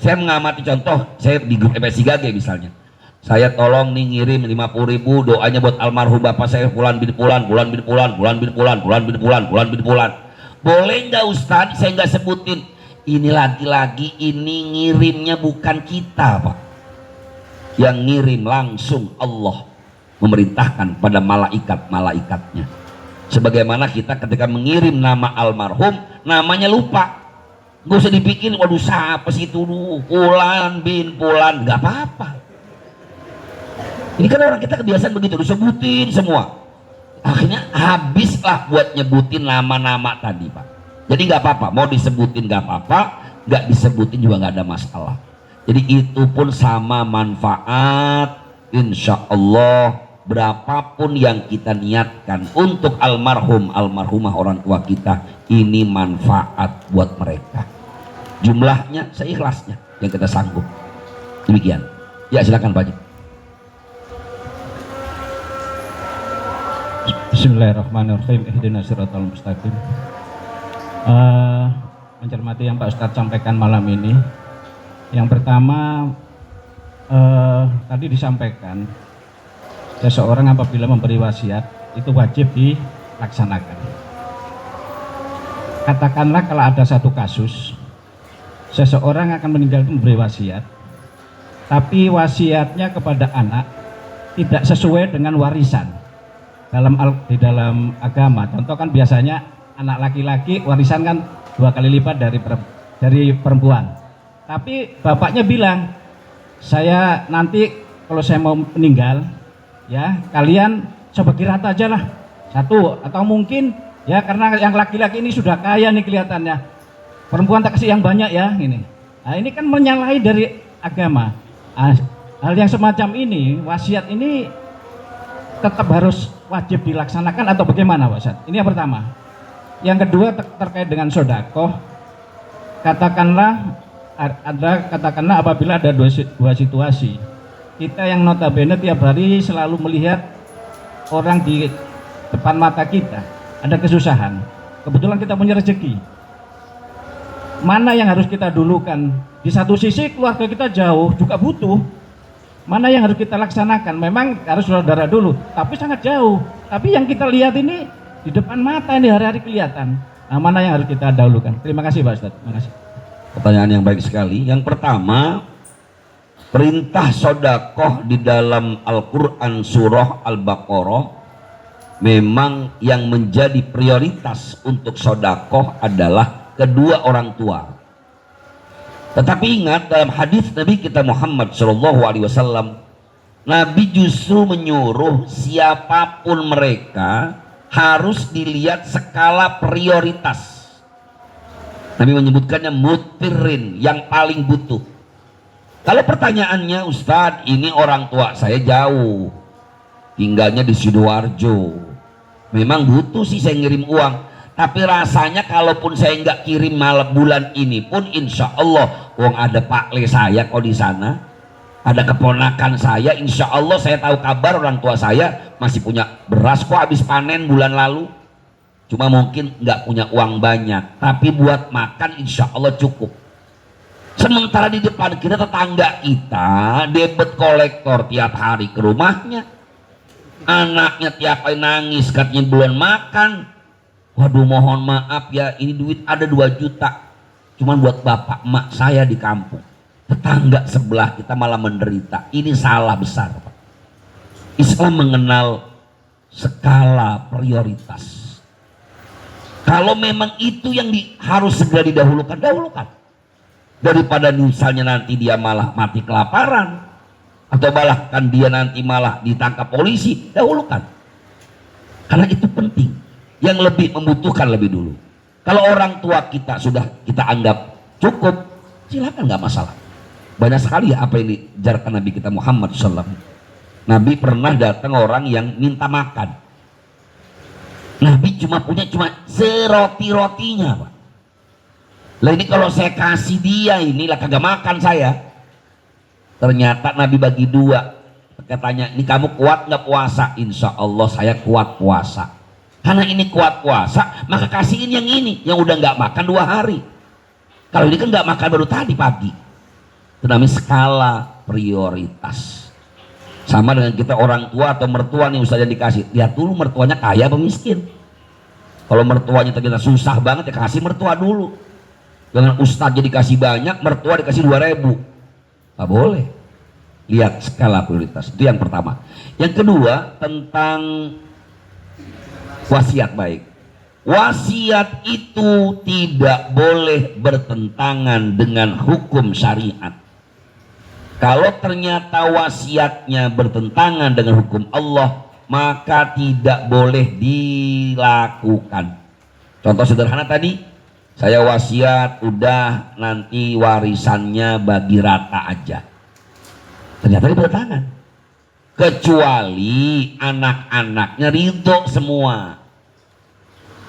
Saya mengamati contoh, saya di grup MSIGAG misalnya. Saya tolong nih ngirim 50.000 doanya buat almarhum bapak saya Pulan bin Pulan, Pulan bin Pulan, Pulan bin Pulan, Pulan bin Pulan, Pulan bin Pulan. Boleh nggak Ustadz? Saya nggak sebutin. Ini lagi-lagi ini ngirimnya bukan kita Pak. Yang ngirim langsung Allah memerintahkan pada malaikat-malaikatnya. Sebagaimana kita ketika mengirim nama almarhum, namanya lupa. Gak usah dibikin, waduh siapa sih itu dulu, Pulan bin Pulan, nggak apa-apa. Ini kan orang kita kebiasaan begitu, disebutin semua. Akhirnya habislah buat nyebutin nama-nama tadi Pak. Jadi nggak apa-apa, mau disebutin nggak apa-apa, nggak disebutin juga nggak ada masalah. Jadi itu pun sama manfaat, insya Allah berapapun yang kita niatkan untuk almarhum, almarhumah orang tua kita, ini manfaat buat mereka. Jumlahnya seikhlasnya yang kita sanggup. Demikian. Ya silakan Pak Haji. Bismillahirrahmanirrahim. Ihdinas siratal mustaqim. Mencermati yang Pak Ustadz sampaikan malam ini, yang pertama tadi disampaikan seseorang apabila memberi wasiat itu wajib dilaksanakan. Katakanlah kalau ada satu kasus seseorang akan meninggal itu memberi wasiat, tapi wasiatnya kepada anak tidak sesuai dengan warisan di dalam agama. Contoh kan biasanya anak laki-laki warisan kan 2 kali lipat dari perempuan. Tapi bapaknya bilang, saya nanti kalau saya mau meninggal, ya kalian sebagi rata aja lah, 1 atau mungkin ya karena yang laki-laki ini sudah kaya nih kelihatannya, perempuan tak kasih yang banyak ya ini. Nah ini kan menyalahi dari agama. Hal yang semacam ini, wasiat ini tetap harus wajib dilaksanakan atau bagaimana Pak Ustadz? Ini yang pertama. Yang kedua terkait dengan sodakoh, katakanlah apabila ada dua situasi, kita yang notabene tiap hari selalu melihat orang di depan mata kita ada kesusahan, kebetulan kita punya rezeki, mana yang harus kita dulukan? Di satu sisi keluarga kita jauh juga butuh, mana yang harus kita laksanakan? Memang harus saudara dulu, tapi sangat jauh. Tapi yang kita lihat ini di depan mata ini hari-hari kelihatan. Nah, mana yang harus kita dahulukan? Terima kasih Pak Ustadz. Terima kasih. Pertanyaan yang baik sekali. Yang pertama, perintah sodakoh di dalam Al-Quran surah Al-Baqarah, memang yang menjadi prioritas untuk sodakoh adalah kedua orang tua. Tetapi ingat, dalam hadis Nabi kita Muhammad SAW, Nabi justru menyuruh siapapun mereka harus dilihat skala prioritas. Nabi menyebutkannya mutirin, yang paling butuh. Kalau pertanyaannya, Ustadz, ini orang tua saya jauh, tinggalnya di Sidoarjo, memang butuh sih saya ngirim uang, tapi rasanya kalaupun saya nggak kirim malam bulan ini pun, insya Allah uang ada Pak Le saya kok di sana, ada keponakan saya, insya Allah saya tahu kabar orang tua saya masih punya beras kok, habis panen bulan lalu, cuma mungkin nggak punya uang banyak, tapi buat makan insya Allah cukup. Sementara di depan kita tetangga kita debit kolektor tiap hari ke rumahnya, anaknya tiap hari nangis katanya belum makan. Waduh, mohon maaf ya, ini duit ada 2 juta cuman buat bapak emak saya di kampung. Tetangga sebelah kita malah menderita. Ini salah besar Pak. Islam mengenal skala prioritas. Kalau memang itu yang harus segera didahulukan, dahulukan. Daripada misalnya nanti dia malah mati kelaparan, atau bahkan dia nanti malah ditangkap polisi, dahulukan. Karena itu penting. Yang lebih membutuhkan lebih dulu. Kalau orang tua kita sudah kita anggap cukup, silakan, nggak masalah. Banyak sekali ya apa yang diajarkan Nabi kita Muhammad SAW. Nabi pernah datang orang yang minta makan. Nabi cuma punya seroti-rotinya Pak. Lah ini kalau saya kasih dia, inilah kagak makan saya. Ternyata Nabi bagi 2. Katanya, ini kamu kuat nggak puasa? Insya Allah saya kuat puasa. Karena ini kuat puasa, maka kasihin yang ini, yang udah nggak makan 2 hari. Kalau ini kan nggak makan baru tadi pagi. Itu namanya skala prioritas. Sama dengan kita orang tua atau mertua nih, Ustaz yang dikasih, lihat dulu mertuanya kaya apa miskin. Kalau mertuanya ternyata susah banget, ya kasih mertua dulu. Jangan Ustaz jadi kasih banyak, mertua dikasih 2.000. Nggak boleh. Lihat skala prioritas. Itu yang pertama. Yang kedua, tentang wasiat baik. Wasiat itu tidak boleh bertentangan dengan hukum syariat. Kalau ternyata wasiatnya bertentangan dengan hukum Allah, maka tidak boleh dilakukan. Contoh sederhana tadi, saya wasiat udah nanti warisannya bagi rata aja. Ternyata ini bertentangan. Kecuali anak-anaknya ridho semua.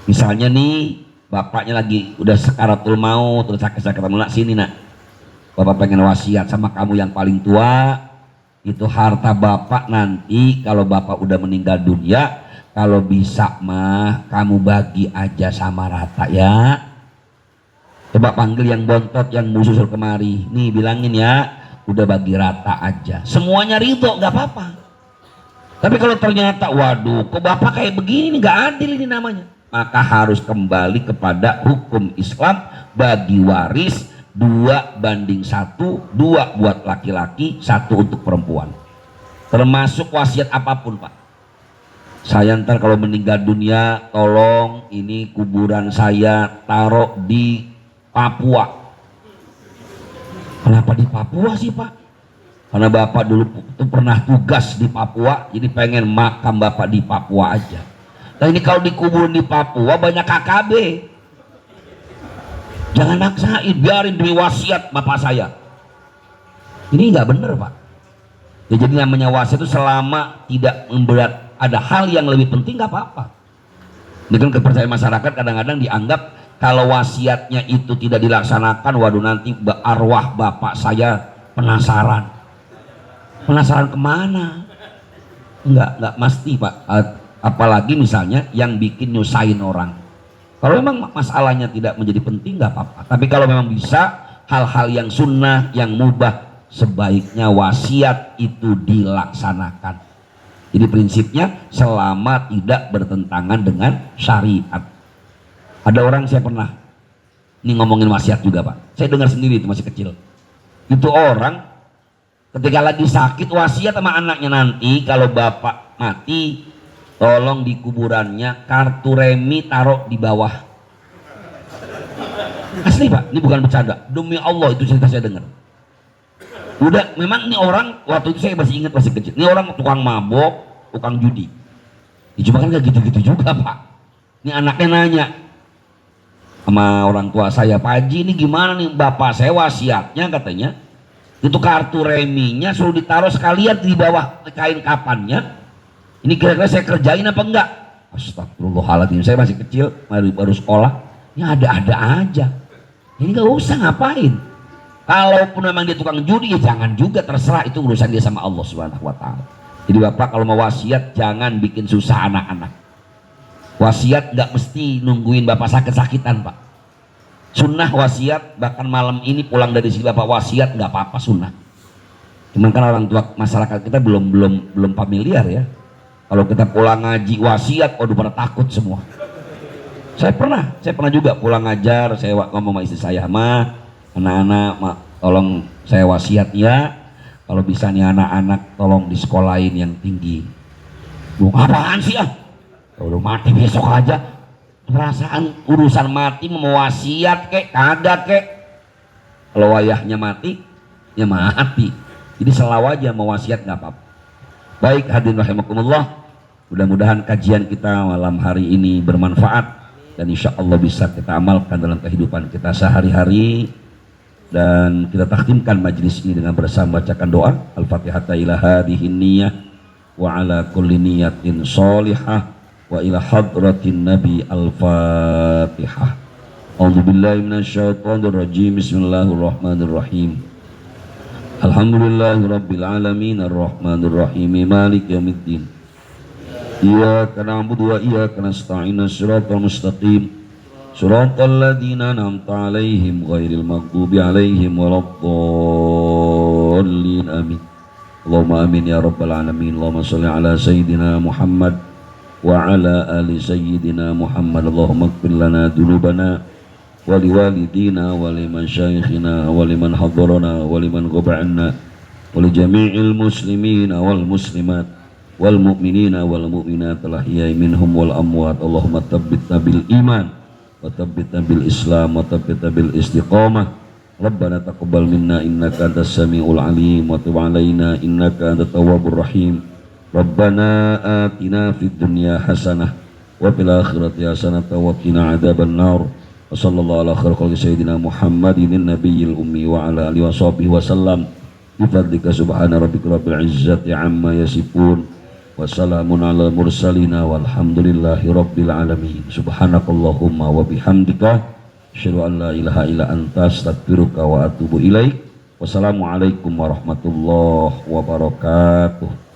Misalnya nih, bapaknya lagi udah sakaratul maut, terus sakit-sakit mulak, sini nak, bapak pengen wasiat sama kamu yang paling tua, itu harta bapak nanti kalau bapak udah meninggal dunia, kalau bisa mah kamu bagi aja sama rata ya. Coba panggil yang bontot, yang musuh kemari, nih bilangin ya, udah bagi rata aja, semuanya ridho, nggak apa-apa. Tapi kalau ternyata, waduh, kok bapak kayak begini, nggak adil ini namanya, maka harus kembali kepada hukum Islam, bagi waris 2:1, 2 buat laki-laki, 1 untuk perempuan. Termasuk wasiat apapun, Pak. Saya ntar kalau meninggal dunia, tolong ini kuburan saya taruh di Papua. Kenapa di Papua sih, Pak? Karena Bapak dulu tuh pernah tugas di Papua, jadi pengen makam Bapak di Papua aja. Nah ini kalau dikubur di Papua banyak KKB. Jangan maksain, biarin demi wasiat Bapak saya. Ini nggak bener, Pak. Ya, jadi namanya wasiat itu selama tidak memberat, ada hal yang lebih penting nggak apa-apa. Ini kan kepercayaan masyarakat kadang-kadang dianggap kalau wasiatnya itu tidak dilaksanakan, waduh nanti arwah Bapak saya penasaran. Penasaran kemana? Enggak mesti, Pak. Apalagi misalnya yang bikin nyusahin orang. Kalau memang masalahnya tidak menjadi penting nggak apa-apa. Tapi kalau memang bisa hal-hal yang sunnah, yang mubah, sebaiknya wasiat itu dilaksanakan. Jadi prinsipnya selama tidak bertentangan dengan syariat. Ada orang saya pernah ini ngomongin wasiat juga, Pak. Saya dengar sendiri itu masih kecil. Itu orang ketika lagi sakit wasiat sama anaknya, nanti kalau bapak mati tolong di kuburannya kartu remi taruh di bawah. Asli, Pak, ini bukan bercanda, demi Allah itu cerita saya dengar. Udah, memang ini orang waktu itu saya masih ingat masih kecil, ini orang tukang mabok, tukang judi. Ya, cuma kan gak gitu-gitu juga, Pak. Ini anaknya nanya sama orang tua saya, Pak Haji ini gimana nih, bapak saya wasiatnya katanya itu kartu reminya suruh ditaruh sekalian di bawah kain kapannya. Ini kira-kira saya kerjain apa enggak? Astagfirullahaladzim, saya masih kecil, baru sekolah. Ini ada-ada aja. Ini nggak usah ngapain. Kalaupun memang dia tukang judi, ya jangan juga, terserah, itu urusan dia sama Allah Subhanahu Wa Taala. Jadi bapak kalau mau wasiat jangan bikin susah anak-anak. Wasiat nggak mesti nungguin bapak sakit-sakitan, Pak. Sunnah wasiat, bahkan malam ini pulang dari sini bapak wasiat nggak apa-apa, sunnah. Cuman kan orang tua masyarakat kita belum familiar ya. Kalau kita pulang ngaji wasiat, waduh pada takut semua. Saya pernah juga pulang ngajar, saya ngomong sama istri saya, mah anak-anak tolong saya wasiat ya, kalau bisa nih anak-anak tolong di sekolahin yang tinggi. Lu apaan sih ah? Udah mati besok aja. Perasaan urusan mati mau wasiat kek kagak kek. Kalau ayahnya mati ya mati, jadi selalu aja mau wasiat nggak apa-apa. Baik hadirin rahimakumullah, mudah-mudahan kajian kita malam hari ini bermanfaat dan insya Allah bisa kita amalkan dalam kehidupan kita sehari-hari. Dan kita takhtimkan majlis ini dengan bersama bacakan doa Al-Fatihah ila hadhihin niyah wa ala kulli niyatin sholihah wa ila hadratin nabi al-fatihah. A'udzubillahi minasyaitonir rajim. Bismillahirrahmanirrahim. Alhamdulillahi rabbil alamin arrahmanir rahim maliki yaumiddin. Iyyaka na'budu wa iyyaka nasta'in shiratal mustaqim shiratal ladzina an'amta 'alaihim ghairil maghdubi 'alaihim waladdallin amin. Allahumma amin ya rabbal alamin. Allahumma shalli ala sayyidina Muhammad wa ala ali sayyidina Muhammad. Allahumma ighfir lana dzunubana wa liwalidina wa liman syaikhina wa liman hadarana wa liman ghaba'anna wa li jami'il muslimina wal muslimat wal mu'minina wal mu'minat al-ahya'i minhum wal amwat. Allahumma tsabbitna bil iman wa tsabbitna bil islam wa tsabbitna bil istiqamah. Rabbana taqabbal minna innaka antas samiul alim wa tub 'alaina innaka antat tawwabur rahim. Rabbana atina fid dunya hasanah wa fil akhirati hasanah wa qina adzaban nar. Wa sallallahu ala khairi khalqi sayyidina Muhammadin nabiyil ummi wa ala alihi washabihi wasallam. Bi fadlika subhana rabbika rabbil izzati amma yasifun wa salamun alal mursalin walhamdulillahi rabbil alamin. Subhanakallahumma wa bihamdika asyhadu an la ilaha illa anta astaghfiruka wa atubu ilaik. Wassalamualaikum warahmatullahi wabarakatuh.